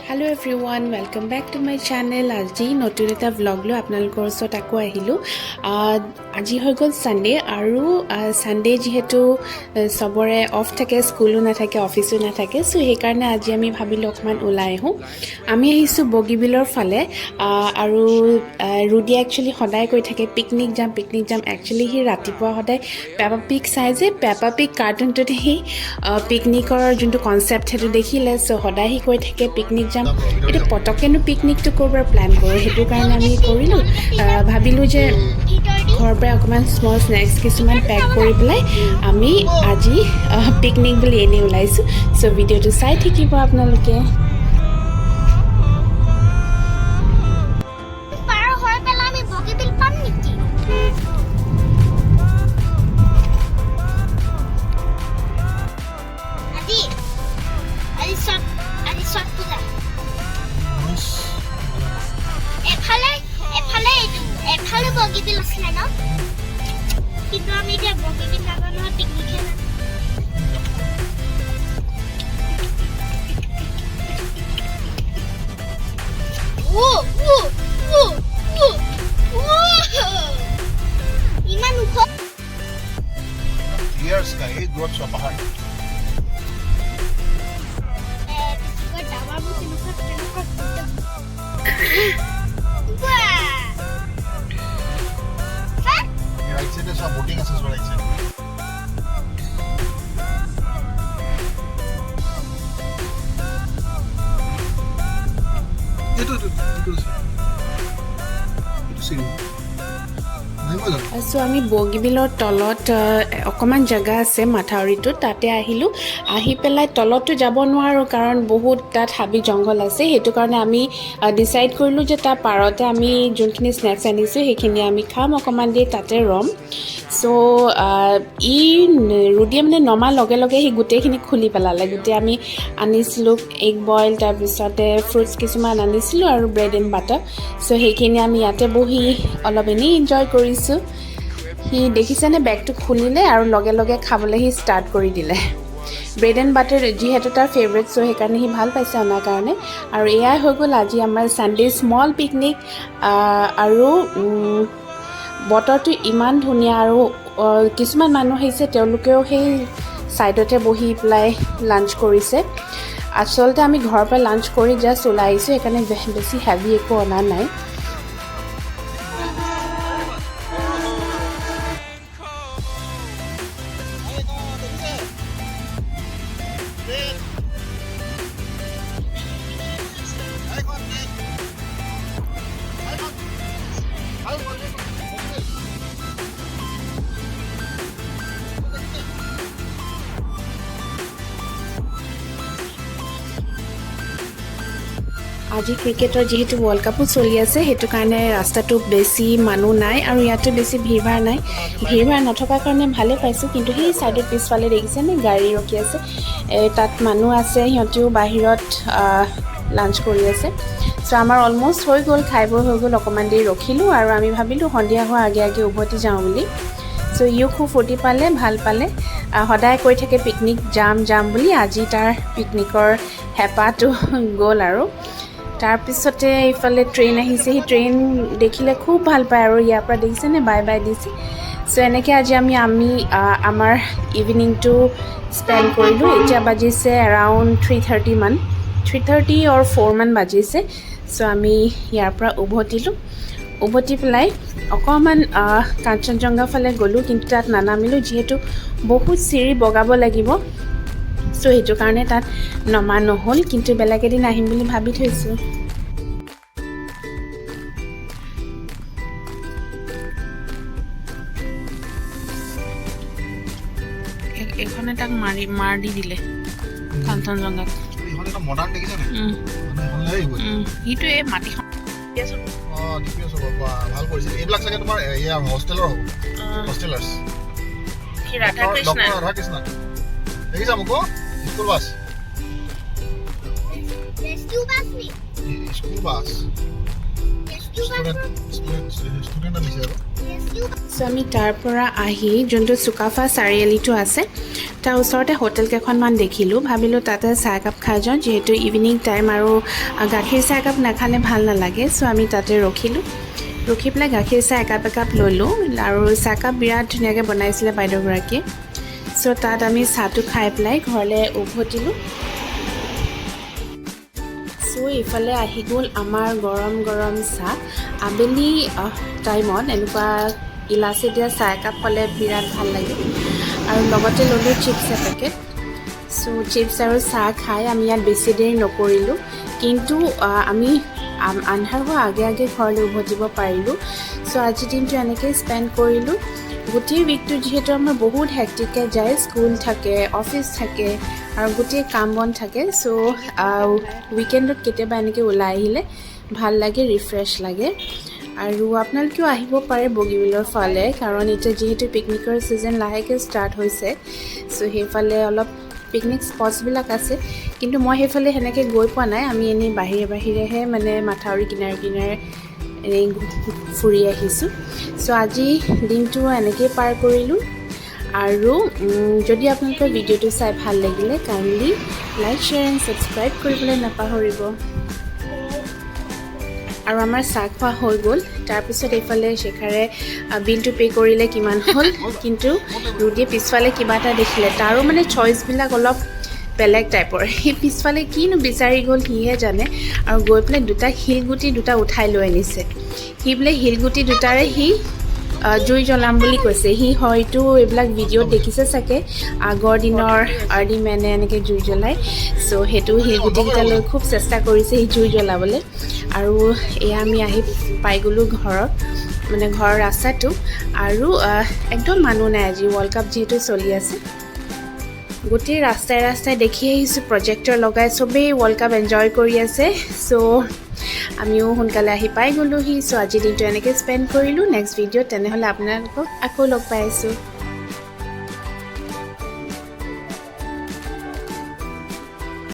Hello everyone, welcome back to my channel. আজি নতুন এটা vlog লৈ আপোনালোকৰ ওচৰত আকৌ আহিলো। আজি হৈ গ'ল সানডে আৰু সানডে যেহেতু সবৰে অফ থাকে, স্কুলো নাথাকে, অফিসো নাথাকে, সো সেই কাৰণে আজি আমি ভাবিলো অকমান ওলাই আহো। আমি আহিছো বগিবিলৰ ফালে আৰু ৰুডি একচুয়ালি সদায় কৈ থাকে পিকনিক যাম একচুয়ালি হি ৰাতিপুৱা সদায় পেপা পিক চাই যে পেপা পিক কাৰ্টুনটোতে হি পিকনিকৰ যোনটো কনসেপ্ট হেতু দেখিলে, সো সদায় হি কৈ থাকে পিকনিক এটা পটকেনো পিকনিকটো কৰবাৰ প্ল্যান কৰোঁ, সেইটো কাৰণে আমি কৰিলোঁ। ভাবিলোঁ যে ঘৰৰ পৰা অকণমান স্মল স্নেক্স কিছুমান পেক কৰি পেলাই আমি আজি পিকনিক বুলি এনেই ওলাইছোঁ। চ' ভিডিঅ'টো চাই থাকিব আপোনালোকে। এফালে বগিবিল আছিলে ন, কিন্তু আমি এতিয়া বগিবিল নাযাওঁ নহয়, পিকনিকহে যাম। ইমান ওখ boating as well, right? So আমি বগিবিলৰ তলত অকমান জায়গা আছে মাথাউৰিটো, তাতে আহিলোঁ। আহি পেলাই তলতো যাব নোৱাৰোঁ কাৰণ বহুত তাত হাবি জংঘল আছে, সেইটো কাৰণে আমি ডিসাইড কৰিলোঁ যে তাৰ পাৰতে আমি যোনখিনি স্নেক্স আনিছোঁ সেইখিনি আমি খাম, অকমান দেৰি তাতে ৰম। সো ৰুডিয়ে মানে নমাৰ লগে লগে সি গোটেইখিনি খুলি পেলালে। গোটেই আমি আনিছিলোঁ এগ বইল, তাৰপিছতে ফ্ৰুটছ কিছুমান আনিছিলোঁ আৰু ব্ৰেড এণ্ড বাটাৰ। সো সেইখিনি আমি ইয়াতে বহি অলপ এনেই এনজয় কৰিছোঁ। সি দেখিছেনে বেগটো খুলিলে আৰু লগে লগে খাবলৈ সি ষ্টাৰ্ট কৰি দিলে। ব্ৰেড এণ্ড বাটাৰ যিহেতু তাৰ ফেভৰেট, চ' সেইকাৰণে সি ভাল পাইছে অনাৰ কাৰণে। আৰু এয়াই হৈ গ'ল আজি আমাৰ ছানডে স্মল পিকনিক। আৰু বতৰটো ইমান ধুনীয়া আৰু কিছুমান মানুহ আহিছে, তেওঁলোকেও সেই ছাইডতে বহি পেলাই লাঞ্চ কৰিছে। আচলতে আমি ঘৰৰ পৰা লাঞ্চ কৰি জাষ্ট ওলাই আহিছোঁ, সেইকাৰণে বেছি হেভি একো অনা নাই। আজি ক্ৰিকেটৰ যিহেতু ৱৰ্ল্ড কাপো চলি আছে, সেইটো কাৰণে ৰাস্তাটো বেছি মানুহ নাই আৰু ইয়াতে বেছি ভিৰ ভাৰ নাই। ভিৰ ভাৰ নথকাৰ কাৰণে ভালে পাইছোঁ, কিন্তু সেই ছাইডত পিছফালে দেখিছেনে গাড়ী ৰখি আছে, তাত মানুহ আছে, সিহঁতেও বাহিৰত লাঞ্চ কৰি আছে। চ' আমাৰ অলমষ্ট হৈ গ'ল, খাই বৈ হৈ গ'ল, অকণমান দেৰি ৰখিলোঁ আৰু আমি ভাবিলোঁ সন্ধিয়া হোৱা আগে আগে উভতি যাওঁ বুলি। চ' ইও খুব ফূৰ্তি পালে, ভাল পালে, সদায় কৈ থাকে পিকনিক যাম বুলি। আজি তাৰ পিকনিকৰ হেঁপাহটো গ'ল আৰু। তাৰপিছতে এইফালে ট্ৰেইন আহিছে, সেই ট্ৰেইন দেখিলে খুব ভাল পায় আৰু ইয়াৰ পৰা দেখিছেনে বাই বাই দিছে। চ' এনেকৈ আজি আমি আমাৰ ইভিনিংটো স্পেণ্ড কৰিলোঁ। এতিয়া বাজিছে এৰাউণ্ড 3:30 অৰ 4 মান বাজিছে। চ' আমি ইয়াৰ পৰা উভতি পেলাই অকণমান কাঞ্চনজংঘা ফালে গ'লোঁ, কিন্তু তাত নানামিলোঁ যিহেতু বহুত চিৰি বগাব লাগিব। চ' সেইটো কাৰণে তাত নমা নহ'ল, কিন্তু বেলেগ এদিন আহিম বুলি ভাবি থৈছোঁ। এইখনে তাক মাৰ দি দিলে কাঞ্চনজংঘাত। সেইটো এই মাটিখন ভাল কৰিছে। এইবিলাক চাগে তোমাৰ হোষ্টেলৰ হ'ব, হোষ্টেলাৰ্ছ ৰাধাকৃষ্ণ দেখিছা মোক স্কুল বাছ ষ্টুডেণ্ট আনিছে আৰু। সো আমি তাৰ পৰা আহি যোনটো চুকাফা চাৰিআলিটো আছে তাৰ ওচৰতে হোটেল কেইখনমান দেখিলোঁ ভাবিলোঁ তাতে চাহ একাপ খাই যাওঁ যিহেতু ইভিনিং টাইম আৰু গাখীৰ চাহ একাপ নাখালে ভাল নালাগে চ' আমি তাতে ৰখি পেলাই গাখীৰ চাহ একাপ ল'লোঁ আৰু চাহকাপ বিৰাট ধুনীয়াকৈ বনাইছিলে বাইদেউগৰাকীয়ে চ' তাত আমি চাহটো খাই পেলাই ঘৰলৈ উভতিলোঁ চ' ইফালে আহি গ'ল আমাৰ গৰম চাহ আবেলি টাইমত এনেকুৱা ইলাচি দিয়া চাহ একাপ পালে বিৰাট ভাল লাগে আৰু লগতে ল'লোঁ চিপছ এপেকেট চ' চিপছ আৰু চাহ খাই আমি ইয়াত বেছি দেৰি নকৰিলোঁ কিন্তু আমি আন্ধাৰ হোৱা আগে ঘৰলৈ উভতিব পাৰিলোঁ চ' আজিৰ দিনটো এনেকৈ স্পেণ্ড কৰিলোঁ গোটেই উইকটো যিহেতু আমাৰ বহুত হেক্টিককৈ যায় স্কুল থাকে অফিচ থাকে আৰু গোটেই কাম বন থাকে চ' উইকেণ্ডত কেতিয়াবা এনেকৈ ওলাই আহিলে ভাল লাগে ৰিফ্ৰেছ লাগে আৰু আপোনালোকেও আহিব পাৰে বগীবিলৰ ফালে কাৰণ এতিয়া যিহেতু পিকনিকৰ ছিজন লাহেকৈ ষ্টাৰ্ট হৈছে চ' সেইফালে অলপ পিকনিক স্পটছবিলাক আছে কিন্তু মই সেইফালে সেনেকৈ গৈ পোৱা নাই আমি এনেই বাহিৰেহে মানে মাথাউৰি কিনাৰে এনেই ফুৰি আহিছোঁ চ' আজি দিনটো এনেকৈ পাৰ কৰিলোঁ আৰু যদি আপোনালোকৰ ভিডিঅ'টো চাই ভাল লাগিলে kindly like share and subscribe কৰিবলৈ নাপাহৰিব আৰু আমাৰ চাহ খোৱা হৈ গ'ল তাৰপিছত এইফালে শেখাৰে বিলটো পে' কৰিলে কিমান হ'ল কিন্তু ৰুদিয়ে পিছফালে কিবা এটা দেখিলে তাৰো মানে চইচবিলাক অলপ বেলেগ টাইপৰ সেই পিছফালে কিনো বিচাৰি গ'ল সিহে জানে আৰু গৈ পেলাই শিলগুটি দুটা উঠাই লৈ আনিছে সি বোলে শিলগুটি দুটাৰে সি জুই জ্বলাম বুলি কৈছে সি হয়তো এইবিলাক ভিডিঅ'ত দেখিছে চাগে আগৰ দিনৰ আৰ্লি মেনে এনেকৈ জুই জ্বলায় চ' সেইটো শিলগুটিকেইটা লৈ খুব চেষ্টা কৰিছে সি জুই জ্বলাবলৈ আৰু এয়া আমি আহি পাই গ'লোঁ ঘৰৰ ৰাস্তাটো আৰু একদম মানুহ নাই আজি ৱৰ্ল্ড কাপ যিহেতু চলি আছে গোটেই ৰাস্তাই দেখি আহিছোঁ প্ৰজেক্টৰ লগাই চবেই ৱৰ্ল্ড কাপ এনজয় কৰি আছে চ' আমিও সোনকালে আহি পাই গ'লোহি চ' আজিৰ দিনটো এনেকৈ স্পেণ্ড কৰিলোঁ নেক্সট ভিডিঅ'ত তেনেহ'লে আপোনালোকক আকৌ লগ পাই আছোঁ